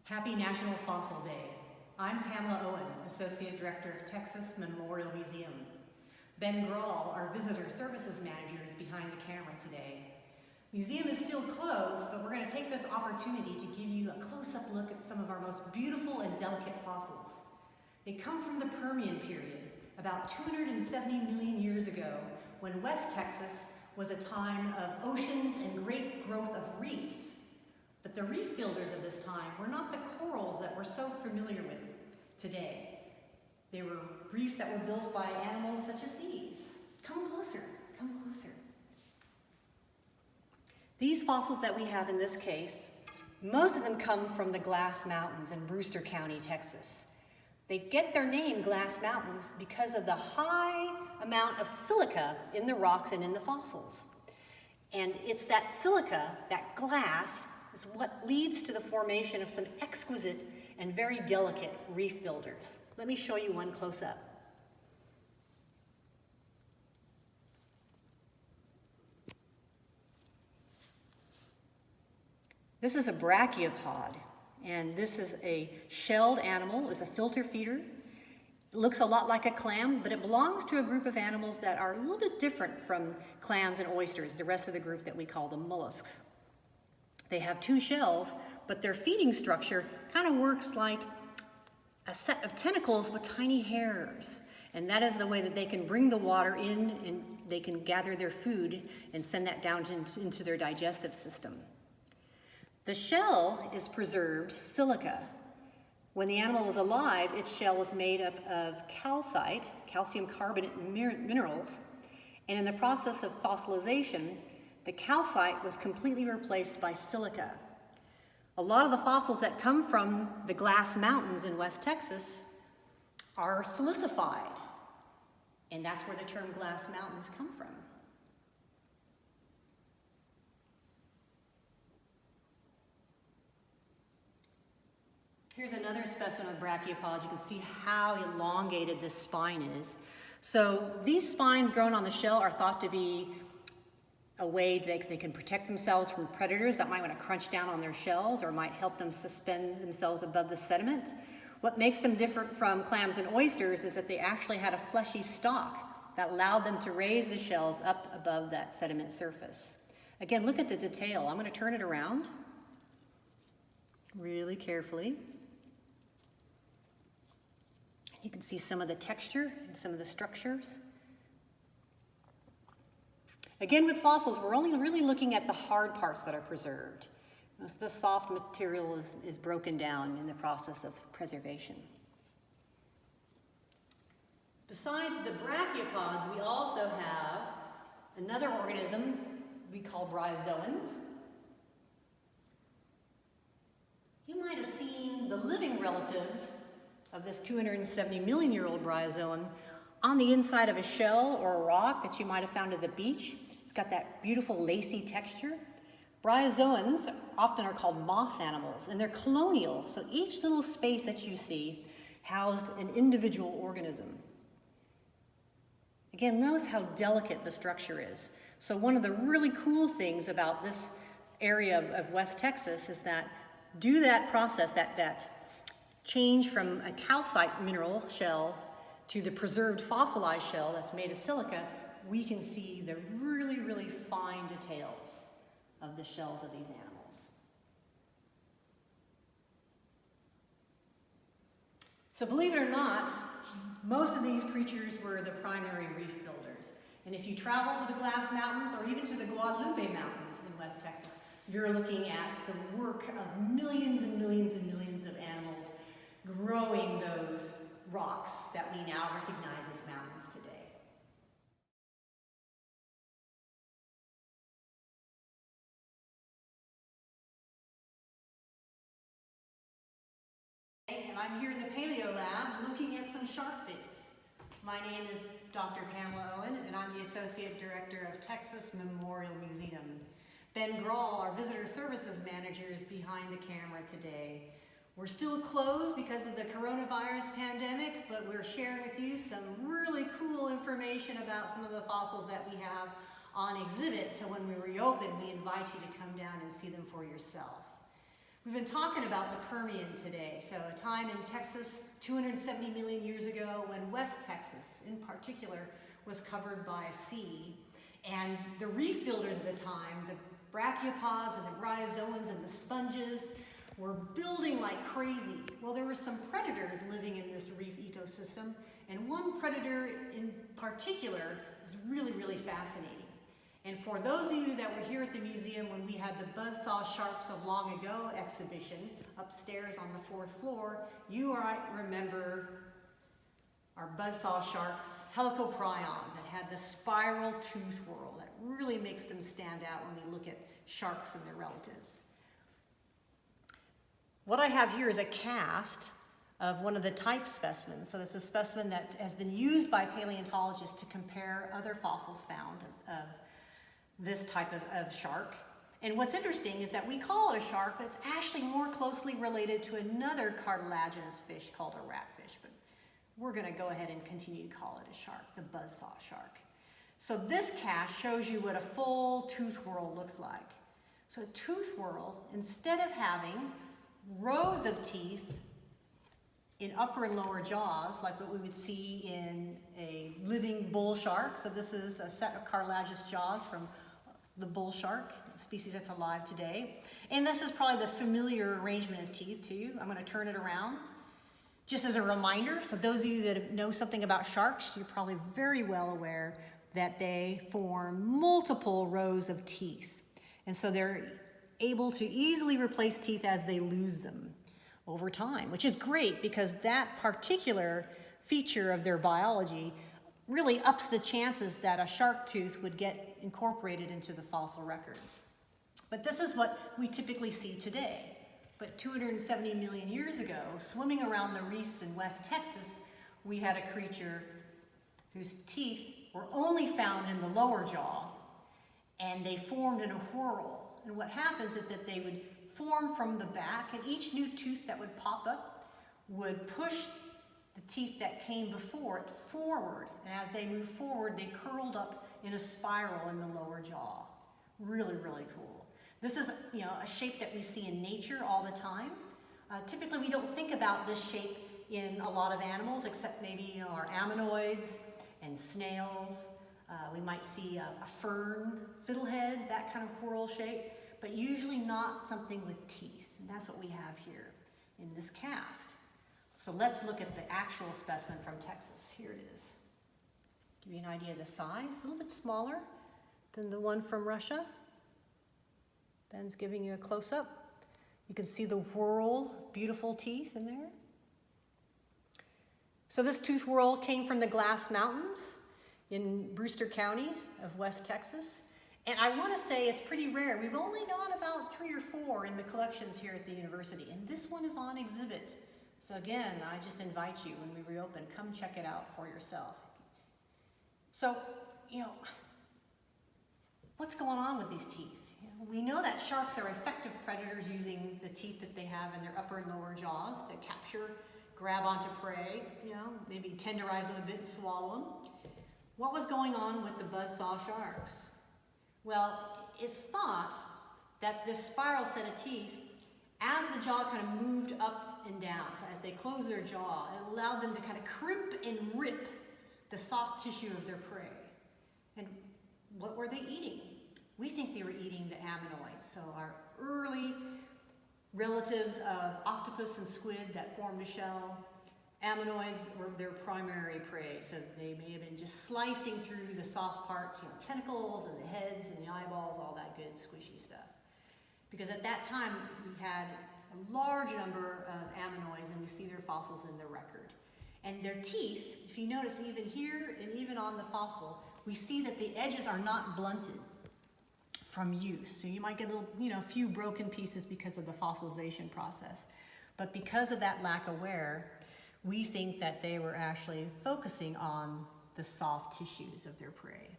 Happy National Fossil Day. I'm Pamela Owen, Associate Director of Texas Memorial Museum. Ben Grawl, our Visitor Services Manager, is behind the camera today. Museum is still closed, but we're going to take this opportunity to give you a close-up look at some of our most beautiful and delicate fossils. They come from the Permian period, about 270 million years ago, when West Texas was a time of oceans and great growth of reefs. But the reef builders of this time were not the corals that we're so familiar with today. They were reefs that were built by animals such as these. Come closer, come closer. These fossils that we have in this case, most of them come from the Glass Mountains in Brewster County, Texas. They get their name, Glass Mountains, because of the high amount of silica in the rocks and in the fossils. And it's that silica, that glass, is what leads to the formation of some exquisite and very delicate reef builders. Let me show you one close up. This is a Brachiopod, and this is a shelled animal. It's a filter feeder. It looks a lot like a clam, but it belongs to a group of animals that are a little bit different from clams and oysters, the rest of the group that we call the mollusks. They have two shells, but their feeding structure kind of works like a set of tentacles with tiny hairs. And that is the way that they can bring the water in and they can gather their food and send that down into their digestive system. The shell is preserved silica. When the animal was alive, its shell was made up of calcite, calcium carbonate minerals, and in the process of fossilization, the calcite was completely replaced by silica. A lot of the fossils that come from the Glass Mountains in West Texas are silicified, and that's where the term Glass Mountains come from. Here's another specimen of Brachiopods. You can see how elongated this spine is. So these spines grown on the shell are thought to be a way they can protect themselves from predators that might want to crunch down on their shells or might help them suspend themselves above the sediment. What makes them different from clams and oysters is that they actually had a fleshy stalk that allowed them to raise the shells up above that sediment surface. Again, look at the detail. I'm going to turn it around really carefully. You can see some of the texture and some of the structures. Again, with fossils, we're only really looking at the hard parts that are preserved. Most of the soft material is broken down in the process of preservation. Besides the brachiopods, we also have another organism we call bryozoans. You might have seen the living relatives of this 270 million year old bryozoan on the inside of a shell or a rock that you might have found at the beach. It's got that beautiful lacy texture. Bryozoans often are called moss animals, and they're colonial, so each little space that you see housed an individual organism. Again, notice how delicate the structure is. So one of the really cool things about this area of West Texas is that due to that process, that change from a calcite mineral shell to the preserved fossilized shell that's made of silica, we can see the really, really fine details of the shells of these animals. So believe it or not, most of these creatures were the primary reef builders. And if you travel to the Glass Mountains or even to the Guadalupe Mountains in West Texas, you're looking at the work of millions and millions and millions of animals growing those rocks that we now recognize as mountains today. And I'm here in the Paleo Lab looking at some shark bits. My name is Dr. Pamela Owen, and I'm the Associate Director of Texas Memorial Museum. Ben Grawl, our Visitor Services Manager, is behind the camera today. We're still closed because of the coronavirus pandemic, but we're sharing with you some really cool information about some of the fossils that we have on exhibit. So when we reopen, we invite you to come down and see them for yourself. We've been talking about the Permian today, so a time in Texas 270 million years ago when West Texas, in particular, was covered by a sea. And the reef builders at the time, the Brachiopods and the Bryozoans and the sponges, were building like crazy. Well, there were some predators living in this reef ecosystem, and one predator in particular is really, really fascinating. And for those of you that were here at the museum when we had the Buzzsaw Sharks of Long Ago exhibition upstairs on the 4th floor, you might remember our Buzzsaw Sharks, Helicoprion, that had the spiral tooth whorl. That really makes them stand out when we look at sharks and their relatives. What I have here is a cast of one of the type specimens. So it's a specimen that has been used by paleontologists to compare other fossils found of this type of shark. And what's interesting is that we call it a shark, but it's actually more closely related to another cartilaginous fish called a ratfish. But we're going to go ahead and continue to call it a shark, the Buzzsaw shark. So this cast shows you what a full tooth whorl looks like. So a tooth whorl, instead of having rows of teeth in upper and lower jaws, like what we would see in a living bull shark. So this is a set of cartilaginous jaws from the bull shark, a species that's alive today. And this is probably the familiar arrangement of teeth too. I'm going to turn it around. Just as a reminder, so those of you that know something about sharks, you're probably very well aware that they form multiple rows of teeth. And so they're able to easily replace teeth as they lose them over time, which is great because that particular feature of their biology really ups the chances that a shark tooth would get incorporated into the fossil record. But this is what we typically see today. But 270 million years ago, swimming around the reefs in West Texas, we had a creature whose teeth were only found in the lower jaw, and they formed in a whorl. And what happens is that they would form from the back, and each new tooth that would pop up would push the teeth that came before it forward. And as they moved forward, they curled up in a spiral in the lower jaw. Really, really cool. This is, a shape that we see in nature all the time. Typically, we don't think about this shape in a lot of animals, except maybe, our ammonoids and snails. We might see a fern, fiddlehead, that kind of whorl shape, but usually not something with teeth. And that's what we have here in this cast. So let's look at the actual specimen from Texas. Here it is. Give you an idea of the size, a little bit smaller than the one from Russia. Ben's giving you a close-up. You can see the whorl, beautiful teeth in there. So this tooth whorl came from the Glass Mountains in Brewster County of West Texas. And I want to say it's pretty rare. We've only got about 3 or 4 in the collections here at the university. And this one is on exhibit. So again, I just invite you when we reopen, come check it out for yourself. So, what's going on with these teeth? We know that sharks are effective predators using the teeth that they have in their upper and lower jaws to capture, grab onto prey, maybe tenderize them a bit and swallow them. What was going on with the Buzzsaw sharks? Well, it's thought that this spiral set of teeth, as the jaw kind of moved up and down, so as they closed their jaw, it allowed them to kind of crimp and rip the soft tissue of their prey. And what were they eating? We think they were eating the ammonoids, so our early relatives of octopus and squid that formed a shell. Ammonoids were their primary prey, so they may have been just slicing through the soft parts, tentacles and the heads and the eyeballs, all that good squishy stuff. Because at that time, we had a large number of ammonoids, and we see their fossils in the record. And their teeth, if you notice even here and even on the fossil, we see that the edges are not blunted from use. So you might get a little, few broken pieces because of the fossilization process. But because of that lack of wear, we think that they were actually focusing on the soft tissues of their prey.